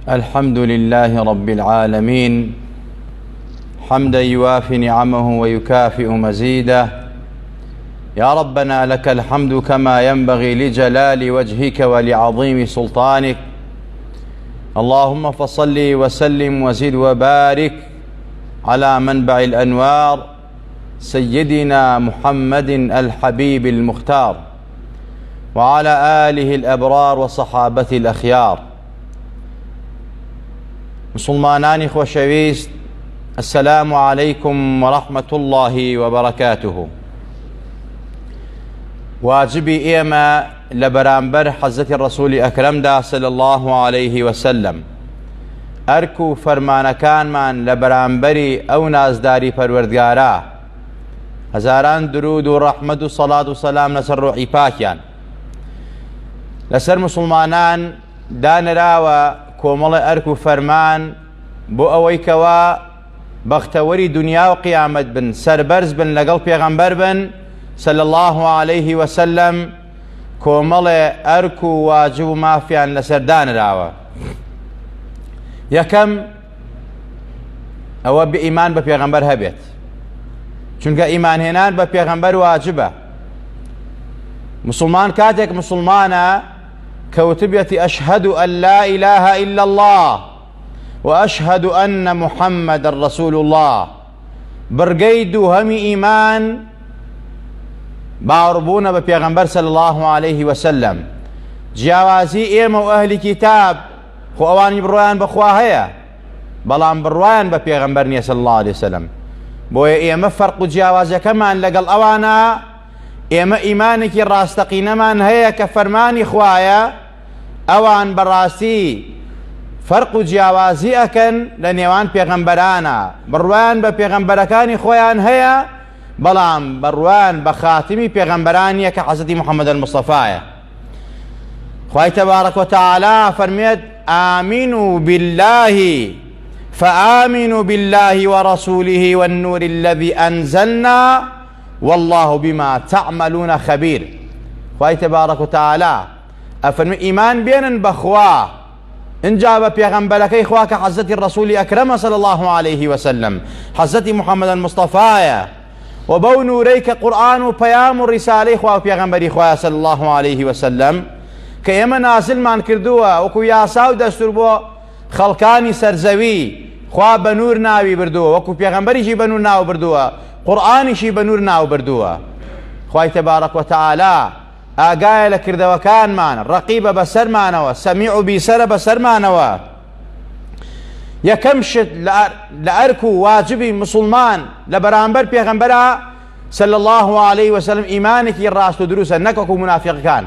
الحمد لله رب العالمين حمدا يوافي نعمه ويكافئ مزيده. يا ربنا لك الحمد كما ينبغي لجلال وجهك ولعظيم سلطانك. اللهم فصل وسلم وزد وبارك على منبع الأنوار سيدنا محمد الحبيب المختار وعلى آله الأبرار وصحابته الأخيار. مسلمانانی خۆشەویست، السلام عليكم ورحمة الله وبركاته. واجبی ئێمە لە بەرامبەر حەزەتی ڕەسوولی ئەکرەمدا صلى الله عليه وسلم ئەرک و فەرمانەکانمان لە بەرامبەری ئەو نازداری پەروەردگارە، هەزاران درود و ڕەحمەت و سەڵات و سەلام لەسەر ڕوحی پاکیان لەسەر مسلمانان دانراوە کۆمەڵی ئەرک و فەرمان بۆ ئەوەی کەوا بەختەوەری دنیا و قیامەت بن، سەربەرز بن، لەگەڵ پێغەمبەر بن صلى الله عليه وسلم. کۆمەڵێ ئەرک و واجب و مافیان لەسەر دانراوە. یەکەم ئەوە بئیمان بە پێغەمبەر هەبێت، چونکە ئیمانهێنان بە پێغەمبەر واجبە. مسلمان کاتێک مسلمانە كوتبيتي أشهد أن لا إله إلا الله وأشهد أن محمد رسول الله، برقيد هم إيمان باوربونا ببيغمبر صلى الله عليه وسلم. جیاوازی ئێمە و ئەهلی کتاب خۆ ئەوانی بڕوایان بەخوا هەیە، بەڵام بڕوایان بە پێغەمبەر نییە صلى الله عليه وسلم. بۆیە ئێمە فەرق و جیاوازەکەمان لەگەڵ ئەوانە، ئێمە ئیمانێکی ڕاستەقینەمان هەیە کە فەرمانی خوایە، ئەوان بەڕاستی فەرق و جیاوازی ئەکەن لە نێوان پێغەمبەرانە. بڕوایان بە پێغەمبەرەکانی خۆیان هەیە، بەڵام بڕوایان بە خاتمی پێغەمبەرانیە کە حەزەتی محەممەد المصطفایە. خوای تەبارەک وتەعالا فەرمێت ئامینوا بالله فآمنوا بالله ورسوله والنور الذي أنزلنا والله بما تعملون خبير. خوای تبارك وتعالى أفرمي إيمان بينن بخوا إنجا ببيغمبركي خواك حزتي الرسول أكرم صلى الله عليه وسلم، حزتي محمد المصطفى وبو نوريك قرآن وبيام الرسالة خوا بيغمبري خوا صلى الله عليه وسلم كيما نازل من كردوا وكو ياساو دستور بو خلقاني سرزوي خوا بنور ناوي بردوا وكو بيغمبري جي بنور ناو بردوا قرآنی شی بە نور ناو بردووە. خوای تەبارەک وتەعالا ئاگایە لە کردەوەکانمان، ڕەقیبە بەسەرمانەوە، سەمیع و بیسەرە بەسەرمانەوە. یەکەم شت لە ئەرک و واجبی مسلمان لە بەرامبەر پێغەمبەرە صلى الله عليه وسلم ئیمانێکی ڕاست و دروستە، نەک وەکو منافقەکان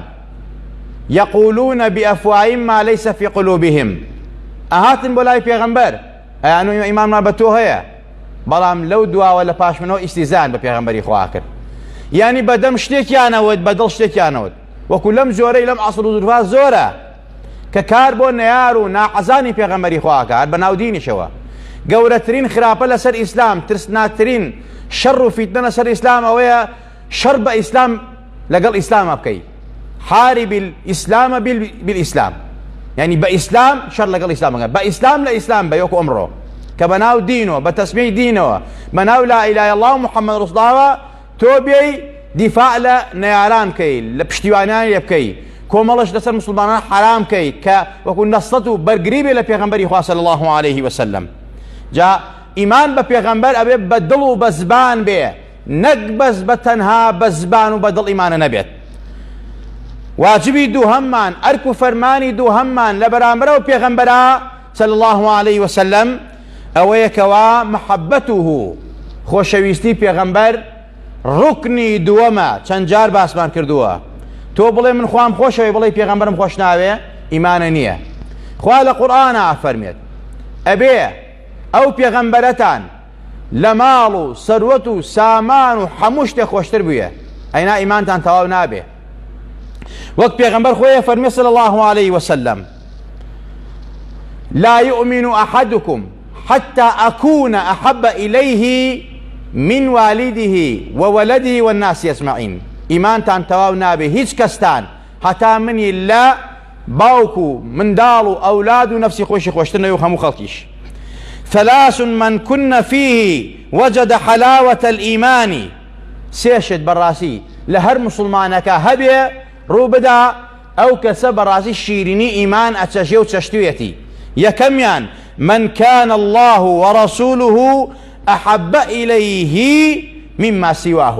یەقولون بأفواههم ما ليس في قلوبهم. ئەهاتن بۆ لای پێغەمبەر ئەیانووی ئیمانمان بە تۆ هەیە، بەڵام لەو دواوە لە پاشمنەوە ئیستیزان بە پێغەمبەری خوا کرد. یعنی بەدەم شتێکیانەوەت، بەدڵ شتێکیانەوەت. وەکو لەم جۆرەی لەم عەسڵ و زولفا زۆرە کە کار بۆ نەیار و ناحەزانی پێغەمبەری خوا کار بە ناودینیشەوە. گەورەترین خراپە لەسەر ئیسلام، ترسناکترین شەڕ و فیتنە لەسەر ئیسلام ئەوەیە شەڕ بە ئیسلام لەگەڵ ئیسلامە بکەی. حارب الإسلام بالإسلام، يعني بإسلام شر لقل إسلام، بإسلام لا إسلام بيوكو أمره كبناو دينه بتسميع دينه بناو لا إله إلا الله محمد رسول الله توبي دفاع لا نيران كي لبشتوانان يبكي كومالش لسر مسلمان حرام كي وكون نصته برقريبي لبيغمبر إخوة صلى الله عليه وسلم. جاء إيمان ببيغمبر أبي بدلو بزبان بيه نقبز بتنها بزبان وبدل إيمان نبيت. واجبي دو همان أركو فرماني دو همان لبرامبره وبيغمبره صلى الله عليه وسلم أويكوا محبته خوشويستي پێغەمبەر ڕوکنی دووەمە. چەند جار باسمان کردووە تۆ بڵێ من خوام خۆشەوێ، بڵێ پێغەمبەرم خۆش ناوێ، ئیمانە نییە. خوا لە قورئانە فەرمێت ئەبێ ئەو پێغەمبەرەتان لە ماڵ و سەروەت و سامان و هەموو شتێک خۆشتر بوویە، ئەینا ئیمانتان تەواو نابێ. وەک پێغەمبەر خۆیە فەرمێ صلى الله عليه وسلم لا يؤمن أحدكم حتى أكون أحب إليه من والده وولده والناس أجمعين. إيمان تان تواو نابي هيج كستان حتى مني لا باوكو منداڵ و ئەولاد و نەفسی خۆشی خۆشتنەوە و هەموو خەڵکیش. ثلاث من كن فيه وجد حلاوة الإيمان. سێشت بەڕاستی لە هەر مسلمانەکە هەبێ ڕوو بدا ئەو کەسە بەڕاستی شیرینی ئیمان ئەچەژێ و چەشتوێتی. یەکەمیان من كان الله ورسوله أحب إليه مما سواه.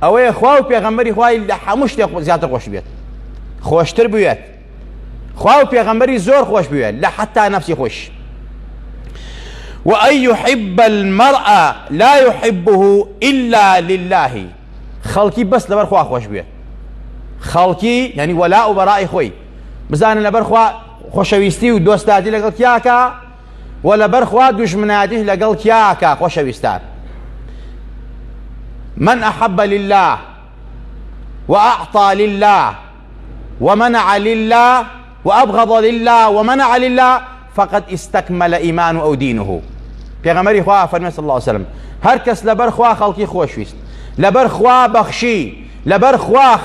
ئەوەیە خوا و پێغەمبەری خوای لە هەموو شتێک زیاتر خۆش بێت، خۆشتر بوێت، خوا و پێغەمبەری زۆر خۆش بوێت لە حتا نەفسی خۆش. وأن يحب المرء لا يحبه إلا لله. خەڵکی بەس لەبەر خوا خۆش بێت، خەڵکی یعنی وەلا و بەڕای خۆی بزانن لەبەر خوا خۆشەویستی و دۆستاتی لەگەڵ کیاکە و لەبەر خوا دوژمنایەتیش لەگەڵ کیاکە خۆشەویستان. من أحب لله وأعطى لله ومنع لله وأبغض لله ومنع لله فقد استكمل إيمانه أو دينه. پێغەمبەری خوا فەرمێ صلی الله عليه وسلم هەر کەس لەبەر خوا خەڵکی خۆشویست، لەبەر خوا بەخشی، لەبەر خوا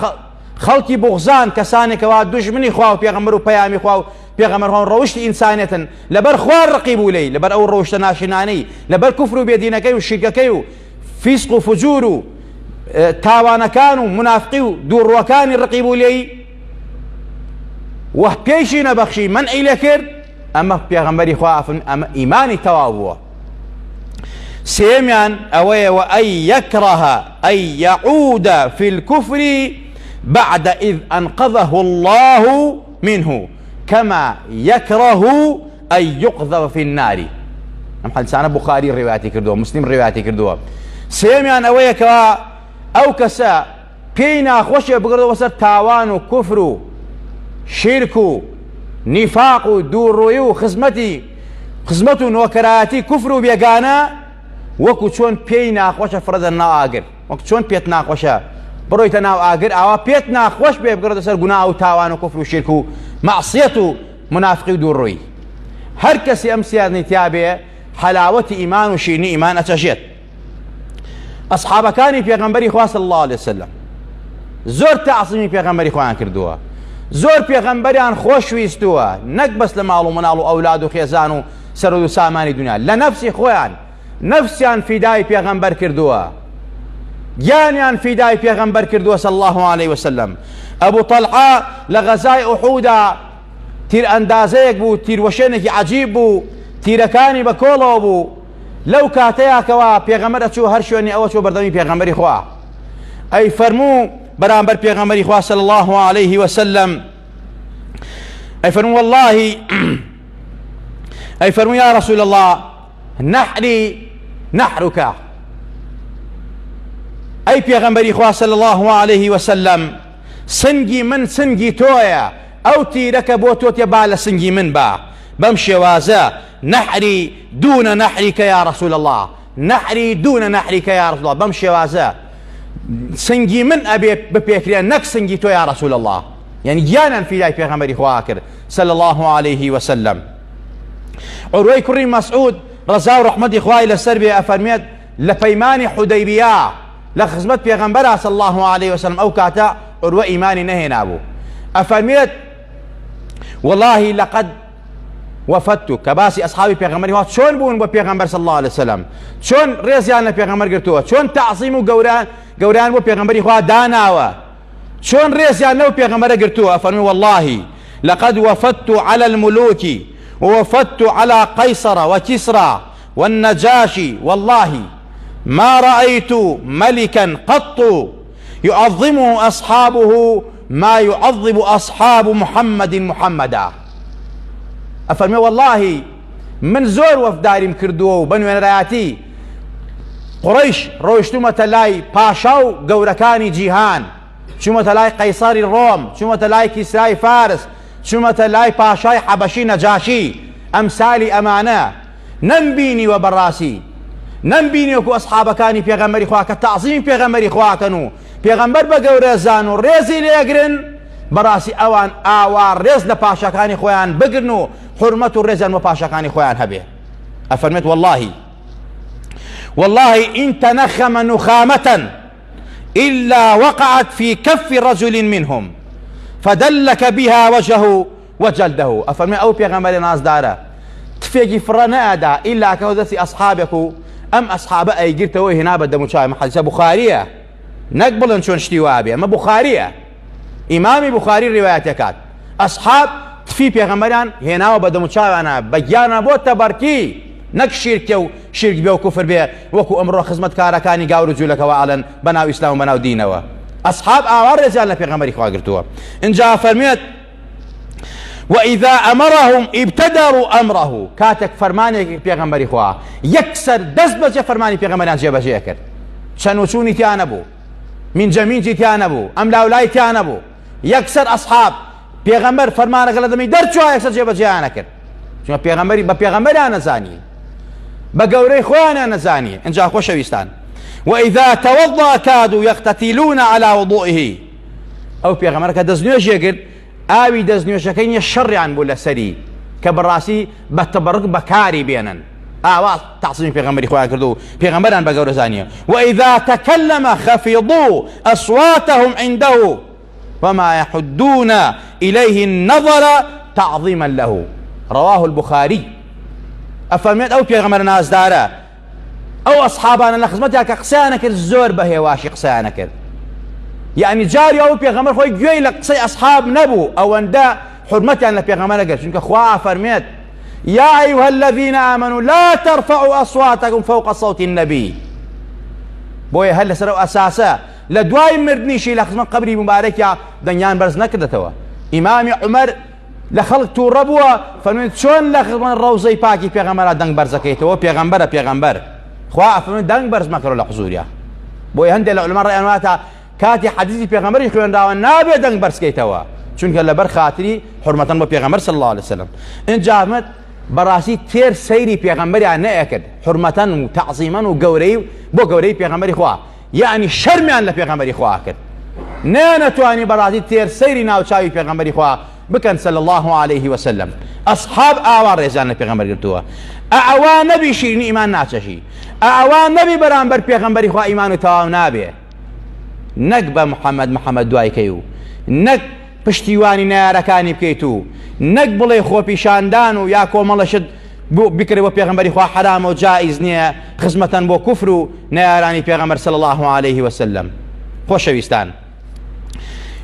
خەڵکی بوغزان کەسانێکەوە دوژمنی خوا و پێغەمبەر و پەیامی خوا و پێغەمبەر ڕەوشتی ئینسانێتن لەبەر خوا ڕقیب و لێی، لەبەر ئەو ڕەوشتە ناشنانەی، لەبەر کوفر و بێدینەکەی و شیرکەکەی و فیسق و فجور و تاوانەکان و منافقی و دووڕوەکانی ڕقیب و لێی و پێیشی نەبەخشی منعی لێ کرد، ئەمە پێغەمبەری خوا ئەمە ئیمانی تەواو بووە. سێمیان ئەوەیە وأن يكره أن يعود في الكفر بعد إذ أنقذه الله منه كما يكره أن يقذف في النار. ئەم حەدیسانە بوخاری ڕێواتی کردووە، مسلم ڕێواتی کردووە. سێمیان ئەوەیە کە ئەو کەسە پێی ناخۆشیە بگرێتەوە سەر تاوان و کوفر و شیرک و نیفاق و دووڕووی و خزمەت و نۆکەرایەتی کوفر و بێگانە وەکو چۆن پێی ناخۆشە فرەدە ناو ئاگر، وەکو چۆن پێت ناخۆشە بڕۆیتە ناو ئاگر ئاوا پێت ناخۆش بێ بگرێتە سەر گوناه و تاوان و کوفر و شیرک و مەعسیەت و منافقی و دووڕووی. هەر کەسی ئەم سیانەی تیا بێ حەلاوەتی ئیمان و شیرینی ئیمان ئەچەژێت. ئەسحابەکانی پێغەمبەری خوا صلی الله عليه وسلم زۆر تەعزیمی پێغەمبەری خۆیان کردووە، زۆر پێغەمبەریان خۆشویستووە، نەک بەس لە ماڵ و مناڵ و ئەولاد و خێزان و سەرۆ و سامانی دنیا، لە نەفسی خۆیان نەفسیان فیدای پێغەمبەر کردووە، گیانیان فیدای پێغەمبەر کردووە صلی الله عليه وسلم. ئەبوو طەلحە لە غەزای ئوحودا تیر ئەندازەیەک بوو، تیروەشێنێکی عەجیب بوو، تیرەکانی بە کۆڵەوە بوو. لەو کاتەیەکەوە پێغەمبەر ئەچوو هەر شوێنی ئەوە چوو بەردەمی پێغەمبەری خوا، ئەی فەرموو بەرامبەر پێغەمبەری خوا صلی الله عليه وسلم، ئەی فەرموو والله ئەی فەرموو یا رسول الله نحری نحرك، ئەی پێغەمبەری خوا صلی الله عليه وسلم سنگی من سنگی تۆیە، ئەو تیرەکە بۆ تۆ تێبا لە سنگی من با، بەم شێوازە نحری دون نحریکە یا رسول الله، نحری دون نحریکە یا رسول الله، بەم شێوازە سنگی من ئەبێ بپێکرێن نەک سنگی تۆ یا رسول الله. یعنی گیانیان فیدای پێغەمبەری خوا کرد صلی الله عليه وسلم. عروەی کوڕی مەسعود ڕەزا و ڕەحمەتی خوای لەسەر بێ ئەفەرمێت لە پەیمانی حودەیبیا لە خزمەت پێغەمبەرە صلی الله عليه وسلم ئەو کاتە عروە ئیمانی نەهێنا بوو، ئەفەرمێت والله لقد وفدت کە باسی ئەسحابی پێغەمبەری خوا چۆن بوون بۆ پێغەمبەر صلی الله عليه وسلم، چۆن ڕێزیان لە پێغەمبەر گرتووە، چۆن تەعزیم و گەوریان بۆ پێغەمبەری خوا داناوە، چۆن ڕێزیان لەو پێغەمبەرە گرتووە. ئەفەرمی والله لقد وفدت على الملوك ووفدت على قيصر وكسرى والنجاشي والله ما رأيت ملكا قط يعظمه أصحابه ما يعظم أصحاب محمد محمدا. ئەفەرمێ والله من زۆر وەفداریم کردووە و بە نوێنەرایەتی قوڕەیش ڕۆیشتومەتە لای پاشا و گەورەکانی جیهان، چوومەتە لای قەیسەری ڕۆم، چوومەتە لای کیسرای فارس، چوومەتە لای پاشای حەبەشی نەجاشی، ئەمسالی ئەمانە نەمبینیوە بەڕاستی، نەمبینی وەکو ئەسحابەکانی پێغەمبەری خوا کە تەعزیمی پێغەمبەری خواکەن و پێغەمبەر بە گەورەزان و ڕێزی لێگرن، بەڕاستی ئەوان ئاوا ڕێز لە پاشەکانی خۆیان بگرن و حرمەت و ڕێزیان بە پاشەکانی خۆیان هەبێ. ئەفەرمێت والله إن تنخم نخامة إلا وقعت في كف رجل منهم فدلك بها وجهه وجلده أفرمي أو بيغمبر ناس دارا تفيقي فرنا أدا إلا كودتي أصحابك أم أصحاب أي قرتوا هنا بدمو شاي حديث بخارية نقبل نشون اشتوابي أما بخارية إمامي بخاري رواياتك أصحاب تفي بيغمبران هنا بدمو شاي أنا بيانا بو تبركي نك شرك شرك بيو كفر بيه وكو أمر خدمة كاركاني قاو رجولك وعلن بناو إسلام وبناو دينوا أصحاب آوار رجالنا بيغمبري خوا قرتوا إن جاء فرميت وإذا أمرهم ابتدروا أمره كاتك فرماني بيغمبري خوا يكسر دز بجي فرماني بيغمبريان جيبا جيكر شنو شوني تيانبو من جميل جي تيانبو أم لاولاي تيانبو يكسر أصحاب بيغمبر فرمانك لدمي درچوا يكسر جيبا جيانكر شنو بيغمبري بيغمبري أنا زاني بقوري خواني أنا زاني إن جاء خوش ويستان وإذا توضأ كادوا يقتتلون على وضوئه أو بيغمبرك دزنيوش يقر آوي دزنيوشكين الشر عن بولا سري كبراسي بتبرك بكاري بينا آواز تعصيم بيغمبري خواه كردو بيغمبران بقور زانية وإذا تكلم خفضوا أصواتهم عنده وما يحدون إليه النظر تعظيما له رواه البخاري أفرميت أو بيغمبر ناس دارا أو أصحابنا لخزمتها قسانك الزور بهي واشي قسانك يعني جاري أو بيغمبر خوي جوي لقصي أصحاب نبو أو أندا حرمتي أن بيغمبر قال شنك أخوة فرميت يا أيها الذين آمنوا لا ترفعوا أصواتكم فوق صوت النبي بوي هل سروا أساسا لدواي مردني شي لخزمت قبري مبارك يا دنيان برز نكدتوا إمام عمر لخلق توربوا فرميت شون لخزمت الروزي باكي بيغمبر دنگ برزكيتوا بيغمبر خوا فرميت دنگ برز مكروا لحضور يا بوي هندي العلماء رأيانواتا كاتي حديثي بيغمبر يخلون راوان نابي دنگ برز كيتوا چونك لبر خاطري حرمة بيغمبر صلى الله عليه وسلم إن جامت براسي تير سيري بيغمبري عن نأكد حرمة وتعظيما وقوري بو قوري بيغمبري خوا يعني شرمي عن لبيغمبري خوا أكد نانا تواني براسي تير سيري ناو شاوي بيغمبري خوا بكن صلى الله عليه وسلم أصحاب آوار رجال بيغمبري قلتوا أعوان نبي شيرين إيمان ناتشي أعوان نبي برامبر بيغمبري خوا إيمان وتواو نابي نك محمد دواي كيو نك پشتیوانی نارەکانی بکەیت و نەک بڵێ خۆ پیشاندان و یا کۆمەڵە شت بکرێ بۆ پێغەمبەری خوا حرام و جائز نییە خزمەتەن بۆ کوفر و نارانی پێغەمبەر صلی الله عليه وسلم خۆشەویستان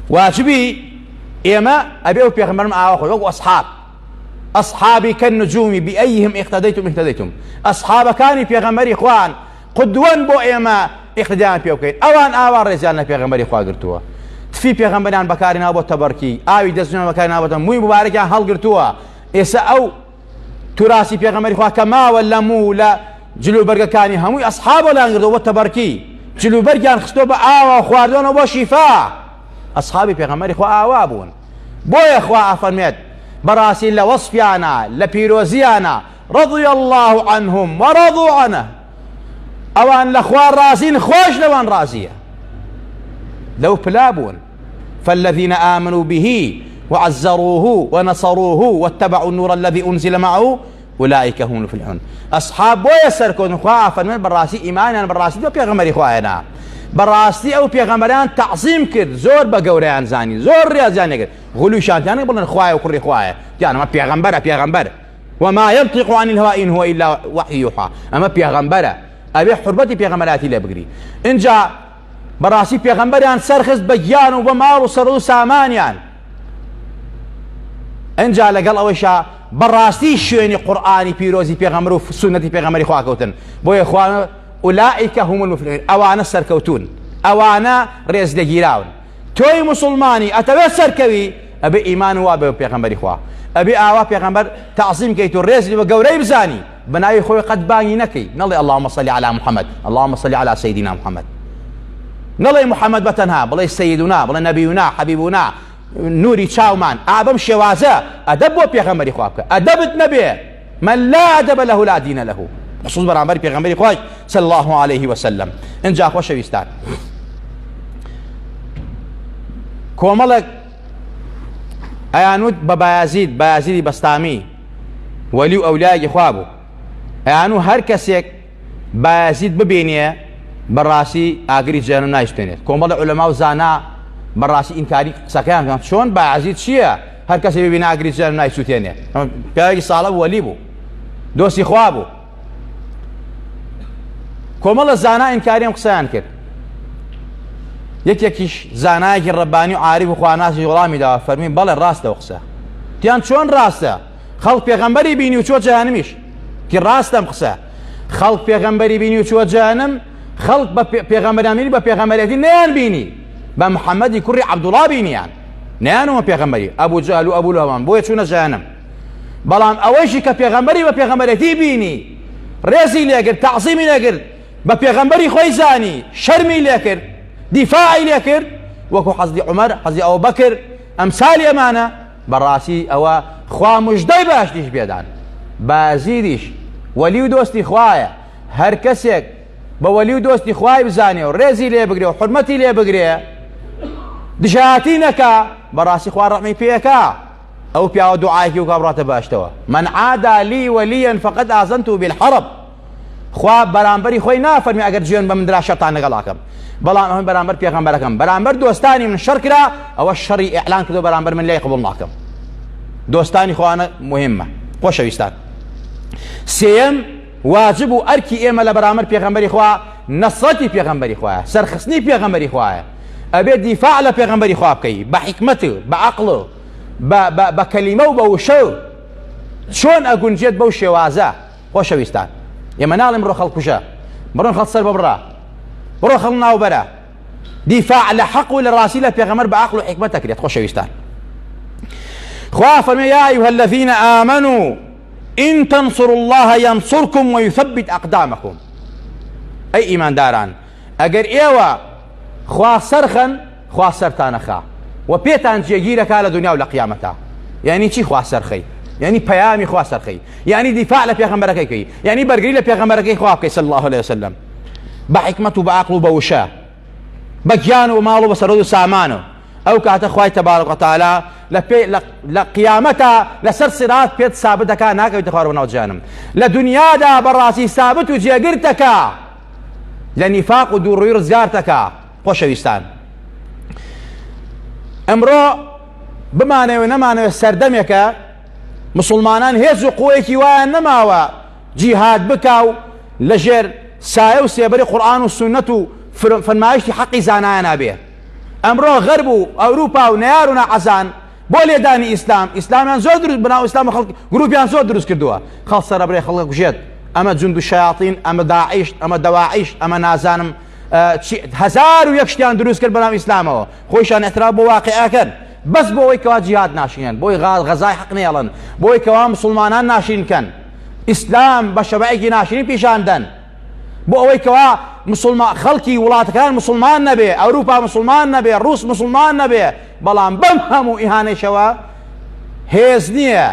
واجبی ئێمە ئەبێ و پێغەمبەرم ئاوا خۆی وەکو ئەصحابی کەالنجومی بئەیهم اقتدەیتم ئەصحابەکانی پێغەمبەری خوان قودوەن بۆ ئێمە اقتدایان پێ بکەین ئەوان ئاوا ڕێزیان لە پێغەمبەری خوا گرتووە تفي بيغمبران بكاري نابو تبركي آوي دزنون بكاري نابو موي مباركان هلقرتوا إسا أو تراسي بيغمبري خوا كما ولا مو لا جلو برقكاني هموي أصحاب ولا انقردوا وتبركي جلو برقان خستوا بآوا خواردون وبو شفاء أصحابي بيغمبري خوا آوابون بويا خوا أفرميت براسي لوصفيانا لبيروزيانا رضي الله عنهم ورضوا عنه أوان لخوار راسين خوش لوان راسية لو بلابون فالذين آمنوا به وعزروه ونصروه واتبعوا النور الذي أنزل معه أولئك هم المفلحون أصحاب ويسركون خافا من براسي إيمانا براسي دو بيغمري خواهنا براسي أو بيغمران تعظيم كر زور بقوريان زاني زور رياضيان يقر غلو شانتان يقولون خواهي وكري خواهي يعني ما بيغمبر وما ينطق عن الهواء إن هو إلا وحي يوحى أما بيغمبر أبي حربتي بيغمراتي لا بقري إن جاء براسي بيغمبريان سرخص بجيان وبمار وسرو سامانيان انجا لقل اوشا براسي شويني قرآني بيروزي بيغمرو سنة بيغمري خواكوتن بوي اخوان اولئك هم المفلحون اوانا سركوتون اوانا ريز دقيراون توي مسلماني اتبع سركوي ابي ايمان وابي بيغمبري خوا ابي اوا بيغمبر تعظيم كيتو ريز وقوري بزاني بناي خوي قد باغي نكي نلي اللهم صل على محمد اللهم صل على سيدنا محمد نڵێ محەممەد بەتەنها بڵێ سەیدونا بڵێ نەبیونا حەبیبونا نوری چاومان ئابەم شێوازە ئەدەب بۆ پێغەمبەری خوا بکە ئەدەبت نەبێ من لا ئەدەبە لەهو لا دینە لەهو خصوص بەرامبەری پێغەمبەری خوای صلی الله عليه وسلم ئینجا خۆشەویستان کۆمەڵێک ئەیانوت بە بایازیدی بەستامی وەلی و ئەولایەکی خوا بوو ئەیانوو هەر کەسێک بایازید ببینێ براسي اگري جانو نايشتنيت كومبل علماء زانا براسي انكاري سكان شلون باعزيد شيا هەر کەسێ ببینە ئاگری جوێن نایسووتێنێ. پیاوێکی ساڵە وەلی بوو، دۆستی خوا بوو. کۆمەڵە زانا ئینکاریم قسەیان کرد. یەکێکیش زانایەکی ڕەبانی و عاریف و خواناسی وەڵامی داوە، فەرمی بەڵێ ڕاستە و قسە. تیان چۆن ڕاستە؟ خەڵک پێغەمبەری بینی و چۆ جەهەنەمیش، کی ڕاستەم قسە. خەڵک پێغەمبەری بینی و چۆ جەهەنەم، خەڵک بە پێغەمبەریان بینی بە پێغەمبەرێتی نەیان بینی، بە محەممەدی کوڕی عەبدوڵڵا بینیان، نەیانەوە پێغەمبەری ئەبوو جەهل و ئەبوو لەهەمان، بۆیە چوونە جەهەنەم. بەڵام ئەوەیشی کە پێغەمبەری بە پێغەمبەرێتی بینی، ڕێزی لێگرت، تەعزیمی لێگرت، بە پێغەمبەری خۆی زانی، شەرمی لێکرد، دیفاعی لێکرد، وەکو حەزی عومەر، حەزی ئەوبەکر، ئەمسالی ئەمانە، بەڕاستی ئەوە خوا موژدەی باشتیش پێدان. بازیریش وەلی و دۆستی خوایە، هەر کەسێک بە وەلی و دۆستی خوای بزانێ و ڕێزی لێ بگرێ و حورمەتی لێ بگرێ، دژایەتی نەکا، بەڕاستی خوا ڕەحمی پێیەکا. ئەو پیاوە دوعایەکی وکا بڕاتە باشتەوە، من عادا لی وەلیەن فەقەد ئازەنتو بالحەرب. خوا بەرامبەری خۆی نافەرمی ئەگەر جوێن بە مندرا شەرتان لەگەڵاکەم، بەڵام ئەمە بەرامبەر پێغەمبەرەکەم، بەرامبەر دۆستانی من شەڕ کرا، ئەوە شەڕی ئیعلان کردو بەرامبەر من لێی قبوڵ ناکەم. دۆستانی خوانە مهمە. خۆشەویستان، سێیەم واجب و ئەرکی ئێمە لە بەرامبەر پێغەمبەری خوا نەسرەتی پێغەمبەری خوایە، سەرخستنی پێغەمبەری خوایە. ئەبێ دیفاع لە پێغەمبەری خوا بکەی بە حیکمەت و بە عەقڵ و بە کەلیمە و بە وشە و چۆن ئەگونجێت بەو شێوازە. خۆشەویستان، ئێمە ناڵێم بڕۆ خەڵک کوژە، بڕۆن خەڵک سەر ببڕا، بڕۆ خەڵک ناوبەرە. دیفاع لە حەق و لە ڕاستی لە پێغەمبەر بە عەقڵ و حیکمەت دەکرێت. خۆشەویستان، خوا فەرمێ یا ئەیها الذین ئامنوا إن تنصروا الله ينصركم ويثبت أقدامكم. أي إيمان داران، أجر إيوا خوا سرخن خوا سرتانخا وبيتان جيجيرك على دنيا ولا قيامتها. يعني شي خوا سرخي، يعني بيامي خوا سرخي، يعني دفاع لبيغمبرك كي، يعني برقري لبيغمبرك خوا صلى الله عليه وسلم بحكمته بعقله بوشاه بجانه وماله بسرده سامانه. أو كاتا خواي تبارك وتعالى لقيامتها لسر صراط بيت ثابتك ناك ويتخارب ناو جهنم، لدنيا دا براسي ثابت وجيغرتك لنفاق ودور زيارتك. خۆشەویستان، ئەمڕۆ بمانەوە نەمانەوە سەردەمێکە مسلمانان هێز و قووەیەکی وایان نەماوە جیهاد بکا و لەژێر سایە و سێبەری قورئان و سونەت و فەرمایشتی حەقی زانایان نابێ. ئەمڕۆ غەرب و ئەوروپا و نەیار و نەعەزان بۆ لێدانی ئیسلام، ئیسلامیان زۆر دروست بناو ئیسلام خەڵک گروپیان زۆر دروست کردووە، خەڵک سەرەبرێ خەڵک کوژێت، ئەمە جوند و شەیاطین، ئەمە داعیش، ئەمە دەواعیش، ئەمە نازانم هزار و یەک شتیان دروست کرد بەناو ئیسلامەوە، خۆیشان ئێتراف بۆ واقعەکەن، بەس بۆ ئەوەی کەوا جیهاد ناشینێن، بۆی غەزای حەق نێڵن، بۆی کەوا مسلمانان ناشینکەن، ئیسلام بە شەبەیەکی ناشینی پیشاندەن، بۆ ئەوەی کەوا خەڵکی وڵاتەکان مسلمان نەبێ، ئەوروپا مسلمان نەبێ، ڕووس مسلمان نەبێ. بەڵام بەم هەموو ئیهانەیشەوە هێز نییە،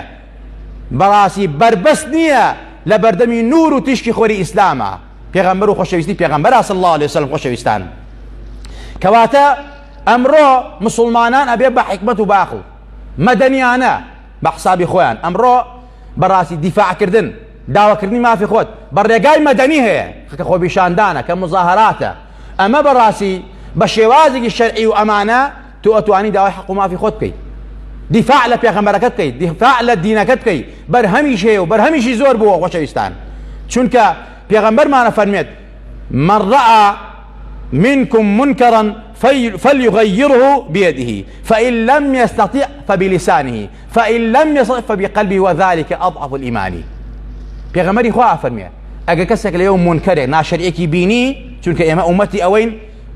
بەڕاستی بربەست نییە لە بەردەمی نور و تیشکی خۆری ئیسلامە. پێغەمبەر و خۆشەویستی پێغەمبەر صلی الله علیه وسلم. خۆشەویستان، کەواتە ئەمڕۆ مسلمانان ئەبێ بە حیکمەت و باخڵ مەدەنیانە بە حسابی خۆیان ئەمڕۆ بەڕاستی دیفاعکردن، داواکردنی مافی خۆت بە ڕێگای مەدەنی هەیە کە خۆپیشاندانە، کە مزاهراتە. ئەمە بەڕاستی بە شێوازێکی شەرعی و ئەمانە تو ئەتوانی داوای حەق و مافی خۆت بکەیت، دیفاع لە پێغەمبەرەکەت بکەیت، دیفاع لە دینەکەت بکەیت. بەرهەمیش هەیە و بەرهەمیشی زۆر بووە. خۆشەویستان، چونکە پێغەمبەرمانە فەرمێت من رأى منكم منكرا فليغيره بيده فإن لم يستطع فبلسانه فإن لم يستطع فبقلبه وذلك أضعف الإيمان. پێغەمبەری خوا فەرمێ ئەگەر کەسێک لەوێ مونکەرێک ناشەریعەکی بینی، چونکە ئێمە ئومەتی ئەوەین،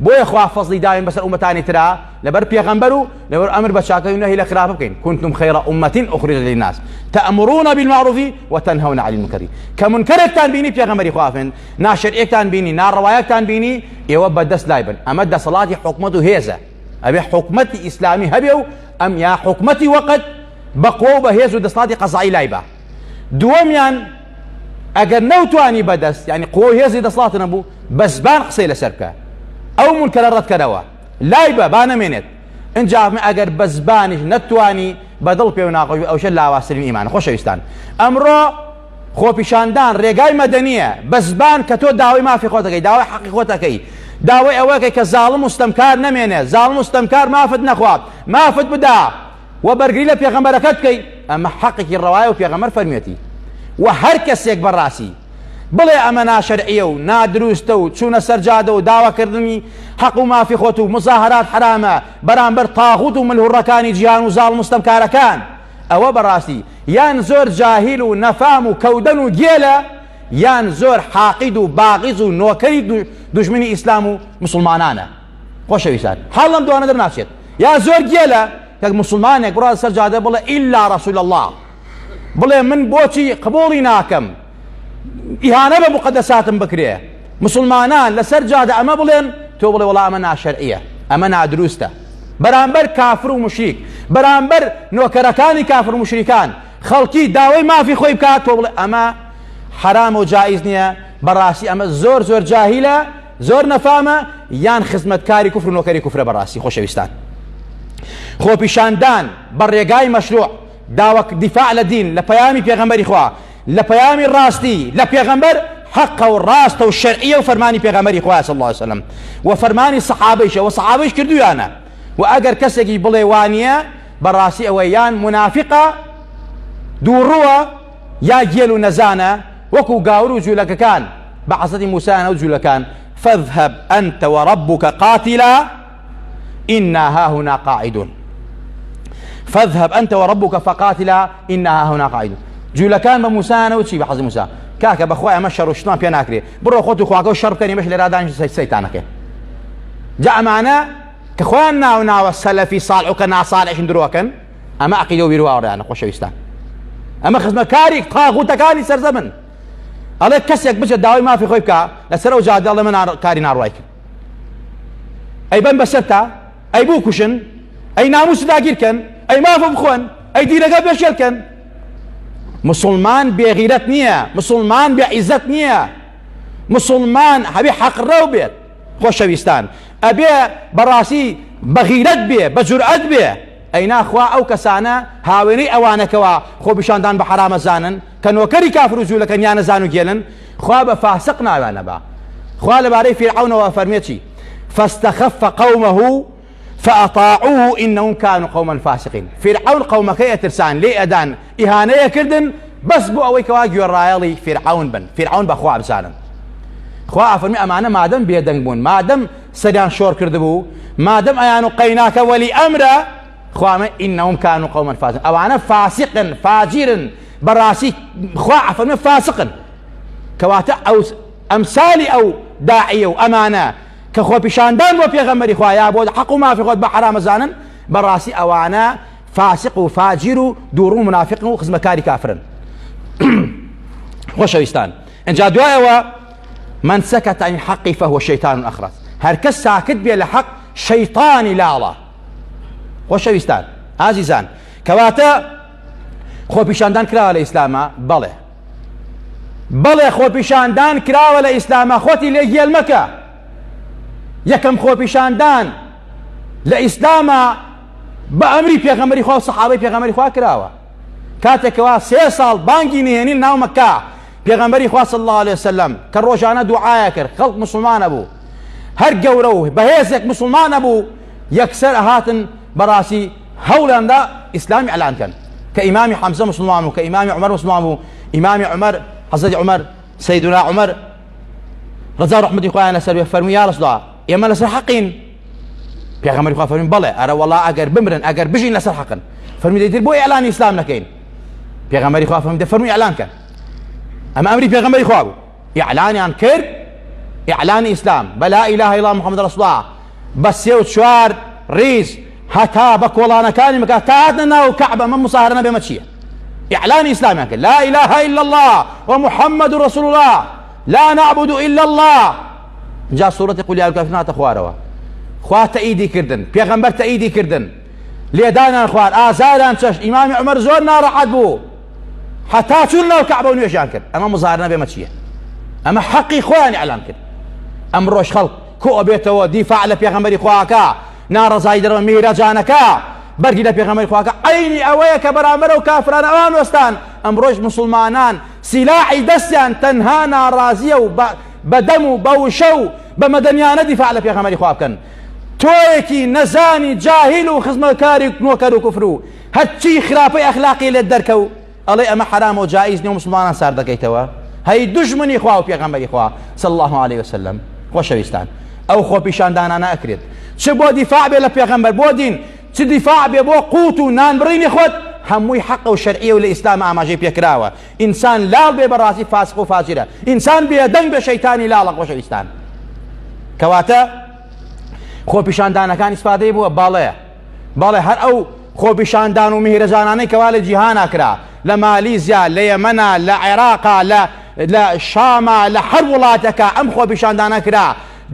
بۆیە خوا فەزڵی داوین بەسەر ئومەتانی ترا لەبەر پێغەمبەر و لەبەر ئەمر بە چاکە و نەهی لە خراپە بکەین. كنتم خير أمة أخرجت للناس تأمرون بالمعروف وتنهون عن المنكر. کە منکەرێکتان بینی پێغەمبەری خوا فەرمێن، ناشەریعەکتان بینی، ناڕەوایەکتان بینی، ئێوە بەدەست لای بن. ئەمە دەسەڵاتی حکومەت و هێزە، ئەبێ حکومەتی ئیسلامی هەبێ و ئەم یا حکومەتی وەقت بەقوە و بەهێز و دەسەڵاتی قەزایی لای بە. دووەمیان ئەگەر نەوتوانی بەدەست، یعنی قوە و هێزی دەسەڵات نەبوو، بە زبان قسەی لەسەر بکە، ئەو منکەرە ڕەتکەرەوە لای بە با نەمێنێت. اینجا ئەگەر بە زبانیش نەتوانی بەدڵ پێ و ناخۆش ئەوشە لاواسترین ئیمانە. خۆشەویستان، ئەمڕۆ خۆپیشاندان ڕێگای مەدەنیە، بە زبان کە تۆ داوای مافی خۆت دەکەی، داوای حەقی خۆت دەکەی، داوای ئەوەکەی کە زاڵم و ستەمکار نەمێنێ، زاڵم و ستەمکار مافت نەخوات، مافت بدا، وبرگری لە پێغەمبەرەکەت بکەی ئەمە حەقێکی ڕەوایە و پێغەمبەر فەرموویەتی و هەر کەسێک بەڕاستی بڵێ ئەمە ناشەرعیە و نادروستە و چوونە سەرجادە و داواکردنی حەق و مافی خۆت و مزاهرات حرامە بەرامبەر تاغوت و ملهوڕەکانی جیهان و زاڵ مستەمکارەکان ئەوە بەڕاستی یان زۆر جاهیل و نەفام و کەودەن و گێلە یان زۆر حاقید و باغیز و نۆکەری دوژمنی ئیسلام و مسلمانانە. خۆشەویستان حاڵ لەم دوانە دەرناچێت یا زۆر گێلە کە مسلمانێک بڕات سەرجادە بڵێ ئیلا ڕەسوول الله بڵێ من بۆچی قبوڵی ناکەم ئیهانە بە مقدساتم بکرێ مسلمانان لەسەر جادە ئەمە بڵێن تۆ بڵێ وەڵا ئەمە ناشەرعیە ئەمە نادروستە بەرامبەر کافر و مشریک بەرامبەر نۆکەرەکانی کافر و مشریکان خەڵکی داوای مافی خۆی بکات تۆ بڵێ ئەمە حرام و جائز نییە بەڕاستی ئەمە زۆر زۆر جاهیلە زۆر نەفامە یان خزمەتکاری کوفر و نۆکەری کوفرە بەڕاستی. خۆشەویستان خۆپیشاندان بە ڕێگای مەشروع داوە دیفاع لە دین لە پەیامی پێغەمبەری خوا لە پەیامی ڕاستی لە پێغەمبەر حەقە و ڕاستە و شەرعیە و فەرمانی پێغەمبەری خوا صلی الله علیه وسلم و فەرمانی سەحابەیشە و سەحابەیش کردویانە و ئەگەر کەسێکی بڵێ وانییە بەڕاستی ئەوە یان منافقە دووڕووە یا گێل و نەزانە وەکو گاور و جوولەکەکان بە حەزەتی موسایان ئەو جوولەکان فاذهب أنت وربك قاتلا إنا هاهنا قاعدون فاذهب أنت وربك فقاتلا إنا هاهنا قاعدون جوولەکان بە موسایان ئەو چی بە حەزی موسا کاکە بەخوای ئەمە شەڕ و شتمان پێ ناکرێ بڕۆ خۆت و خواکە و شەڕ بکەنی مەش لێرادانی سەیتانەکە جا ئەمانە کە خۆیان ناوە سەلەفی ساڵح و کە ناساڵحشن درۆکەن ئەمە عەقیدە و بیرواوەڕیانە خۆشەویستان ئەمە خزمەتکاری تاغوتەکانی سەرزەمن ئەڵێ کەسێک بچێت داوای مافی خۆی بکە لەسەر ئەو جادە ئەڵێ من کاری ناڕوای کرد ئەی بەن بەسەرتا ئەی بوو کوشن ئەی ناموس داگیرکەن ئەی مافە بخۆن ئەی دیرەکە بێشێلکەن مسلمان بێغیرەت نییە مسلمان بێعیزەت نییە مسلمان هەبێ حەقڕەو بێت خۆشەویستان ئەبێ بەڕاستی بەغیرەت بێ بە جورئەت بێ ئەی ناخوا ئەو کەسانە هاوێنەی ئەوانەکەوە خۆپیشاندان بە حرامەزانن کە نۆکەری کافر و جوولەکەن یان نەزان و گێلن خوا بە فاسق ناوانە بە خوا لەبارەی فیرعەونەوە فەرمێتی فاستخف قومه فأطاعوه إنهم كانوا قوما فاسقين فرعون قومك يترسان لي أدان إهانة يكردن بس بو أوي كواجي الرايلي فرعون بن فرعون بخوا بسالم خوا فرمي أمانة ما دام بيدنبون ما دام سريان شور كردبو ما دام أيانو قيناك ولي أمره خوا إنهم كانوا قوما فاسقين أو أنا فاسقا فاجرا براسي خوا فرمي فاسقا كواتا أو أمثالي أو داعية وأمانة كخوا بشاندان وبيغمري خوايا بود حق ما في خود بحرام زانن براسي اوانا فاسق وفاجر دورو منافق وخزمكاري كافرن خوشويستان ان جا دواء من سكت عن الحق فهو شيطان اخرس هركس ساكت بيه لحق شيطاني لا الله خوشويستان عزيزان كواتا خوا بشاندان كراوه لإسلاما بله خوا بشاندان كراوه لإسلاما خوتي ليجي المكة یەکەم خۆپیشاندان لە ئیسلامە بە ئەمری پێغەمبەری خوا و سەحابەی پێغەمبەری خوا کراوە کاتێکەوە 3 ساڵ بانگی نهێنین ناو مەککە پێغەمبەری خوا صلی الله علیه وسلم کە ڕۆژانە دوعایە کرد خەڵک مسلمانە بوو هەر گەورە و بەهێزێک مسلمانە بوو یەکسەر هاتن بەڕاستی هەوڵیاندا ئیسلامی ئەعلان کەن کە ئیمامی حەمزە مسلمان بوو کە ئیمامی عومەر مسلمان بوو ئیمامی عومەر حەزەتی عومەر سەیدنا عومەر ڕەزا ڕەحمەتی خوایان لەسەر بێ فەرمووی یا ڕەسوڵ الله ئێمە لەسەر حەقین پێغەمبەری خوا فەرمووی بەڵێ ئەرە وەڵا ئەگەر بمرن ئەگەر بژین لەسەر حەقن فەرمووی دەیتر بۆی ئەعلانی ئیسلام نەکەین پێغەمبەری خوا فەرمووی دەفەرمووی ئەعلان کەن ئەمە ئەمری پێغەمبەری خوا بوو ئیعلانیان کرد ئیعلانی ئیسلام بە لا ئیلاهە ئیلا الله محەممەد ڕەسوڵ الله بە 3 و 4 ڕیز هەتا بە کۆڵانەکانی مەکە تا هاتنە ناو کەعبە ئەمە مساهرە نەبێمە چییە ئیعلانی ئیسلامیان کرد لا ئیلاهە ئیلا الله ومحەممەد ڕەسوڵ الله لا نعبد إلا الله جاء سورة قل يا الكافرون تخواروا خوا تأييدي كردن پیغمبر تأييدي كردن ليدانا خوار آزاران چش إمام عمر زور ناراحت بو حتى چولنا الكعبة ونوشان كرد أما مظاهرنا بمتشية أما حقي خواني إعلان كرد أم روش خلق كو بيتو دفاع لبيغمبري خواكا نار زايدر ميراجانكا برقي لبيغمبري خواكا عيني أويك برامر وكافران أوان وستان أم روش مسلمانان سلاحي دسيان تنهانا رازية بدم بوشو بمدنيان دفاع لبيغمبري خواكا تۆیەکی نەزانی جاهیل و خزمەتکاری نۆکەر و کوفر و هەرچی خراپەی ئەخلاقی لێت دەرکەو ئەڵێ ئەمە حرام و جائز نیە و مسلمانان سار دەکەیتەوە هەی دوژمنی خوا و پێغەمبەری خوا صلی الله عليه وسلم. خۆشەویستان ئەو خۆپیشاندانانە ئەکرێت چ بۆ دیفاع بێ لە پێغەمبەر بۆ دین چ دیفاع بێ بۆ قوت و نانبڕینی خۆت هەمووی حەق و شەرعیە و لە ئیسلام ئاماژەی پێکراوە. ئینسان لاڵ بێ بەڕاستی فاسق و فاجرە، ئینسان بێدەنگ بێ شەیتانی لاڵە. خۆشەویستان کەواتە خۆپیشاندانەکان ئیسفادەی بووە باڵێ هەر ئەو خۆپیشاندان و میهرەجانانەی کەوا لە جیهانا کرا لە مالیزیا لە یەمەنا لە عێراقا لە شاما لە هەر وڵاتەکە ئەم خۆپیشاندانە کرا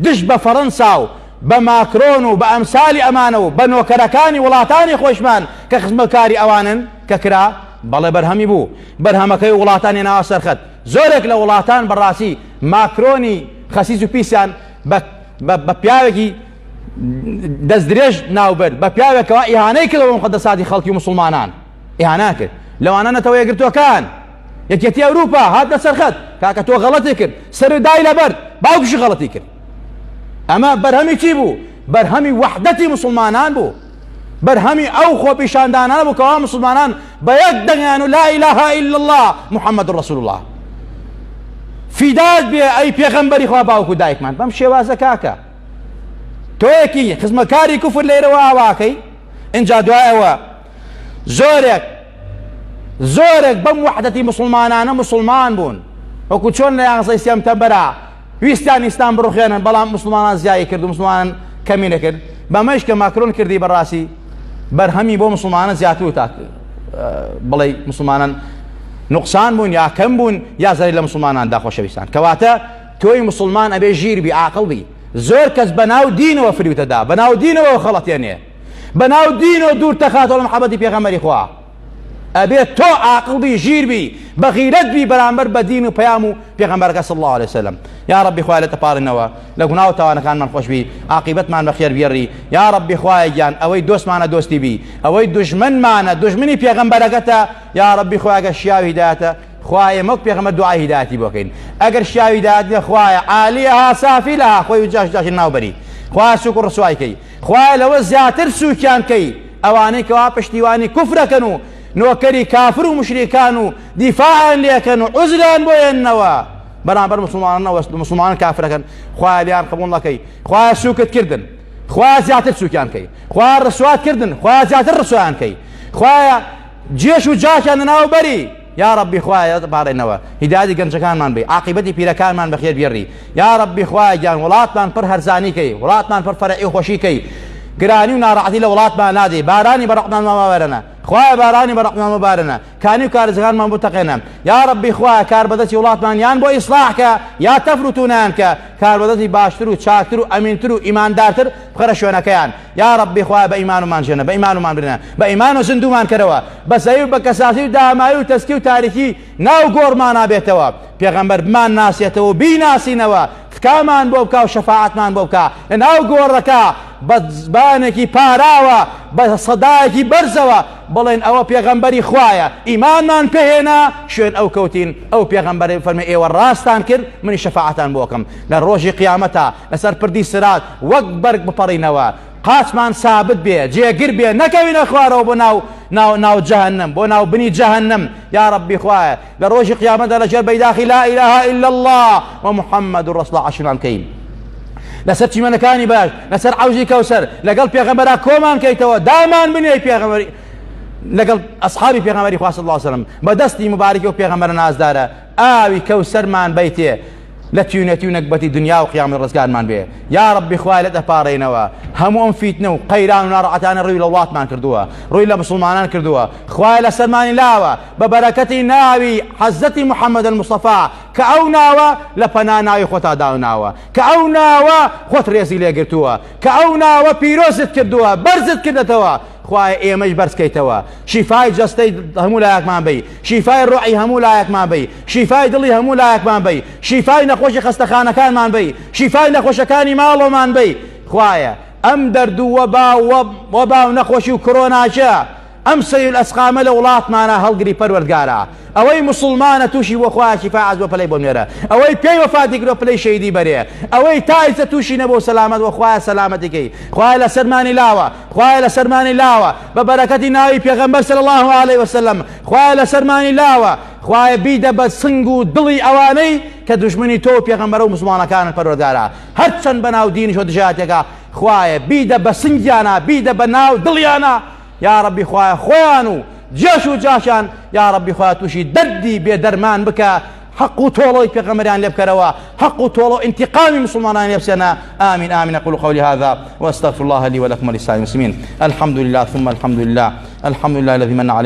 دش بە فەڕەنسا و بە ماکرۆن و بە ئەمسالی ئەمانە و بە نۆکەرەکانی وڵاتانی خۆشمان کە خزمەتکاری ئەوانن کە کرا بەڵێ بەرهەمی بوو. بەرهەمەکەی وڵاتانی ناوە سەرخەت زۆرێک لە وڵاتان بەڕاستی ماکرۆنی خەسیس و پیسیان بە پیاوێکی دەست درێژ ناوبەر بە پیاوێکەوە ئیهانەی کردەوە مقدەساتی خەڵکی و مسلمانان ئیهانا کرد لەوانە نەتەوە یەکگرتووەکان یەکێتی ئەوروپا هات بە سەرخەت کاکە تۆ غەڵەتی کرد سەر دای لەبەر باوکیشی غەڵەتی کرد. ئەمە بەرهەمی چی بوو؟ بەرهەمی وەحدەتی مسلمانان بوو، بەرهەمی ئەو خۆپیشاندانانە بوو کەوا مسلمانان بە یەک دەنگیان و لا إله إلا الله محمد رسول الله فیدات بێ ئەی پێغەمبەری خوا باوک و دایکمان. بەم شێوازە کاکە تۆیەکی خزمەتکاری کوفر لێرەوە ئاواکەی ئینجا دوایەوە زۆرێک بەم وەحدەتی مسلمانانە مسلمان بوون وەکو چۆن لە 11 سێپتەمبەرا ویستیان ئیسلام بڕوخێنن بەڵام مسلمانان زیایی کرد و مسلمانان کەمی نەکرد. بەمەش کە ماکرۆن کردی بەڕاستی بەرهەمی بۆ مسلمانان زیاتر و بڵێ مسلمانان نقصان بوون یا کەم بوون یا زەری لە مسلماناندا. خۆشەویستان کەواتە تۆی مسلمان ئەبێ ژیر بی عاقڵ بی. زۆر کەس بەناو دینەوە فریوتەدا بەناو دینەوە خەڵەتێنێ بەناو دینەوە دوور تەخاتەوە لە محەبەتی پێغەمبەری خوا. ئەبێت تۆ عاقڵ بی ژیر بی بەغیرەت بی بەرامبەر بە دین و پەیام و پێغەمبەرەکە صلی الله عليه وسلم. یا ربی خوای لە تەپارنەوە لە گوناو و تاوانەکانمان خۆش بی عاقیبەتمان بەخێر بیێڕی. یا ربی خوای گیان ئەوەی دۆستمانە دۆستی بی ئەوەی دوژمنمانە دوژمنی پێغەمبەرەکەتە یا ربی خوایگە شیاوی هیدایەتە خوایە مەک پێغەمبەر دوعای هیدایەتی بۆکەین ئەگەر شیاوی هیدایەت خوایە عالیەها سافیلەها خۆی جاش ناوبەری خوایە سووک و ڕسوای کەی خوایە لەوە زیاتر سووکیان کەی ئەوانەی کەوا پشتیوانی کوفرەکەن و نۆکەری کافر و مشریکان و دیفاعیان لێکەن و عوزریان بۆیەنەوە بەرامبەر مسلمانان کافرەکەن خوایە لیان قبوڵ نەکەی خوایە سووکت کردن خوایە زیاتر سووکیان کەی خوایە ڕسوات کردن خوایە زیاتر ڕسویان کەی خوایە جێش و جاشیان ناوبەری. یا ربی خوایە دەپارێنەوە هیدایەتی گەنجەکانمان بی عاقیبەتی پیرەکانمان بەخێر بێڕی. یا ربی خوایە گیان وڵاتمان پڕ هەرزانی کەی وڵاتمان پڕ فەرعی و خۆشی کەی گرانی و ناڕەحەتی لە وڵاتمان نادەی بارانی بە ڕەحمانمان مەبارێنە خوایە بارانی بە ڕەحمانمان مەبارێنە کانی و کارزەکانمان بتەقێنە. یا ربی خوایە کاربەدەستی وڵاتمان یان بۆ ئیسلاحکە یا تەفروتونیان کە کاربەدەستی باشتر و چاکتر و ئەمینتر و ئیماندارتر بخەرە شوێنەکەیان. یا ربی خوایە بە ئیمانمان ژێنە بە ئیمانمان برنە بە ئیمان و زیندومان کەرەوە بە زەوی و بە کەساسی و دامایی و تەسکی و تاریکی ناو گۆڕمان نابێتەوە پێغەمبەر بمان ناسێتەوە بیناسینەوە تکامان بۆ بکە و شەفاعەتمان بۆ بکە لە ناو گۆڕەکە بە زبانێکی پاراوە بە سەدایەکی بەرزەوە بڵێن ئەوە پێغەمبەری خوایە ئیمانمان پێهێنا شوێن ئەو کەوتین ئەو پێغەمبەری فەرمێ ئێوە ڕاستان کرد منی شەفاعەتان بۆ بکەم لە ڕۆژی قیامەتە لەسەر پردی سرات وەک بەرگ بپەڕینەوە قاچمان سابت بێ جێگر بێ نەکەوینە خوارەوە بۆ ناو جەهەنەم بۆ ناو بنی جەهەنەم. یا ربی خوایە لە ڕۆژی قیامەتە لەژێر بەیداخی لا إله إلا الله ومحمد رسول الله عەشرمان کەین لەسەر چیمەنەکانی باش لەسەر عەوزی کەوسەر لەگەڵ پێغەمبەرا کۆمان کەیتەوە دامان بنێی پێغەمبەری لەگەڵ ئەصحابی پێغەمبەری خوا صلی الله علیه وسلم بە دەستی مبارەکی و پێغەمبەر نازدارە ئاوی کەوسەرمان بەیتێ لە تیونەتی و نەکبەتی دنیا و قیامەت ڕزگارمان بێ. یا ربی خوای لە دەپارڕێنەوە هەموو ئەم فیتنە و قەیران و ناڕەحەتانە ڕووی لە وڵاتمان کردووە ڕووی لە مسلمانان کردووە خوای لە سەرمانی لاوە بە بەرەکەتی ناوی حەزەتی محەممەد الموستەفا کە ئەو ناوە لە پەنا ناوی خۆتا داوناوە کە ئەو ناوە خۆت ڕێزی لێگرتووە کە ئەو ناوە پیرۆزت کردووە بەرزت کردێتەوە خوای ئێمەش بەرزکەیتەوە شیفای جەستەی هەموو لایەکمان بی شیفای ڕوعی هەموو لایەکمان بی شیفای دڵی هەموو لایەکمان بی شیفای نەخۆشی خەستەخانەکانمان بی شیفای نەخۆشەکانی ماڵۆمان بی خوایە ئەم دەرد و وەبا و نەخۆشی و کۆرۆناچە ئەم سەیل ئەسقامە لە وڵاتمانە هەڵگری پەروەردگارە ئەوەی مسلمانە تووشی بۆ خوا شیفاعەت بۆ پلەی بۆ نوێرە ئەوەی پێی وەفاتی کردۆ پلەی شەیدی بەرێ ئەوەی تایزە تووشی نەبوو سەلامەت وە خوایە سەلامەتیکەی خوایە لە سەرمانی لاوە خوایە لە سەرمانی لاوە بە بەرەکەتی ناوی پێغەمبەر صلی الله عليه وسلم خوایە لە سەرمانی لاوە خوایە بیدە بە سنگ و دڵی ئەوانەی کە دوژمنی تۆ پێغەمبەرە و مسلمانەکانن پەروەردگارە هەرچەند بەناو دینیش و دژاتێکە خوایە بیدە بە سنگیانە بیدە بە ناو دڵیانە یا ربی خوایە خۆیان و جێش و جاشان یا ربی خوایە تووشی دەردی بێدەرمان بکە حق و تۆڵەی پێغەمبەریان لێ بکەرەوە حق و تۆڵە و انتقامی مسلمانان لێ بسێنە آمين آمين أقول قولي هذا وأستغفر الله لي ولكم ولسائر المسلمين الحمد لله ثم الحمد لله الحمد لله الذي من علينا